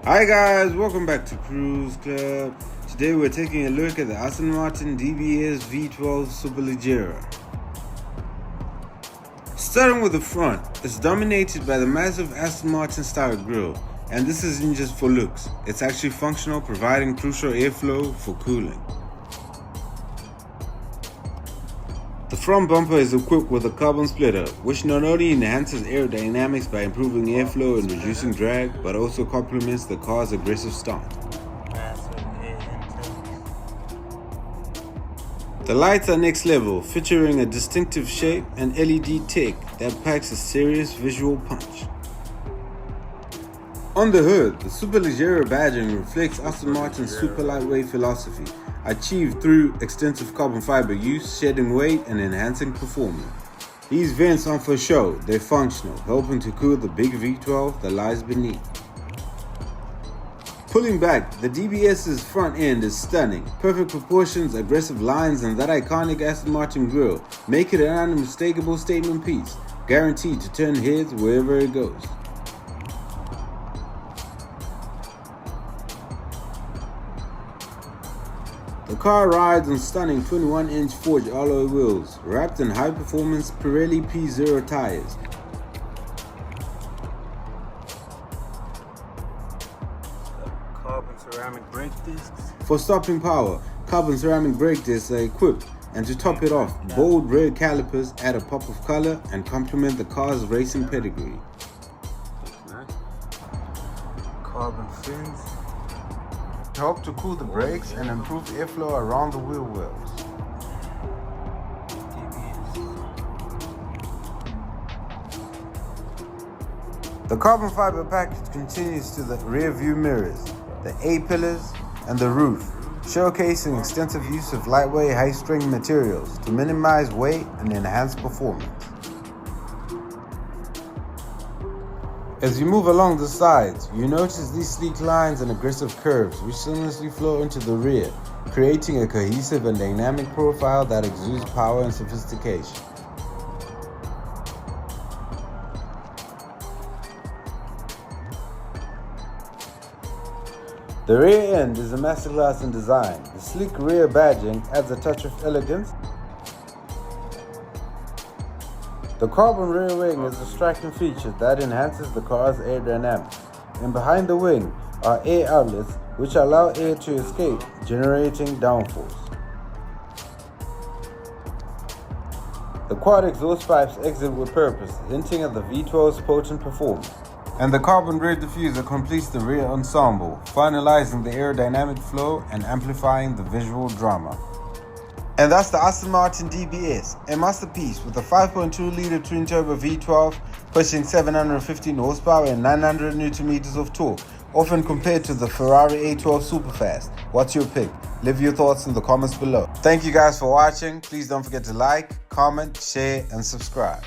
Hi guys, welcome back to Kruze Club. Today we're taking a look at the Aston Martin DBS V12 Superleggera. Starting with the front, it's dominated by the massive Aston Martin style grille, and this isn't just for looks, it's actually functional, providing crucial airflow for cooling. The front bumper is equipped with a carbon splitter, which not only enhances aerodynamics by improving airflow and reducing drag, but also complements the car's aggressive stance. The lights are next level, featuring a distinctive shape and LED tech that packs a serious visual punch. On the hood, the Superleggera badging reflects Aston Martin's super lightweight philosophy, achieved through extensive carbon fiber use, shedding weight and enhancing performance. These vents aren't for show, they're functional, helping to cool the big V12 that lies beneath. Pulling back, the DBS's front end is stunning. Perfect proportions, aggressive lines, and that iconic Aston Martin grille make it an unmistakable statement piece, guaranteed to turn heads wherever it goes. The car rides on stunning 21-inch forged alloy wheels, wrapped in high-performance Pirelli P0 tires. Carbon ceramic brake discs. For stopping power, carbon ceramic brake discs are equipped, and to top it off, bold red calipers add a pop of color and complement the car's racing pedigree. Nice. Carbon fins. Help to cool the brakes and improve airflow around the wheel wells. The carbon fiber package continues to the rear view mirrors, the A-pillars, and the roof, showcasing extensive use of lightweight high-strength materials to minimize weight and enhance performance. As you move along the sides, you notice these sleek lines and aggressive curves which seamlessly flow into the rear, creating a cohesive and dynamic profile that exudes power and sophistication. The rear end is a masterclass in design. The sleek rear badging adds a touch of elegance. The carbon rear wing is a striking feature that enhances the car's aerodynamics, and behind the wing are air outlets which allow air to escape, generating downforce. The quad exhaust pipes exit with purpose, hinting at the V12's potent performance. And the carbon rear diffuser completes the rear ensemble, finalizing the aerodynamic flow and amplifying the visual drama. And that's the Aston Martin DBS, a masterpiece with a 5.2-litre twin-turbo V12 pushing 715 horsepower and 900 Nm of torque, often compared to the Ferrari A12 Superfast. What's your pick? Leave your thoughts in the comments below. Thank you guys for watching. Please don't forget to like, comment, share, and subscribe.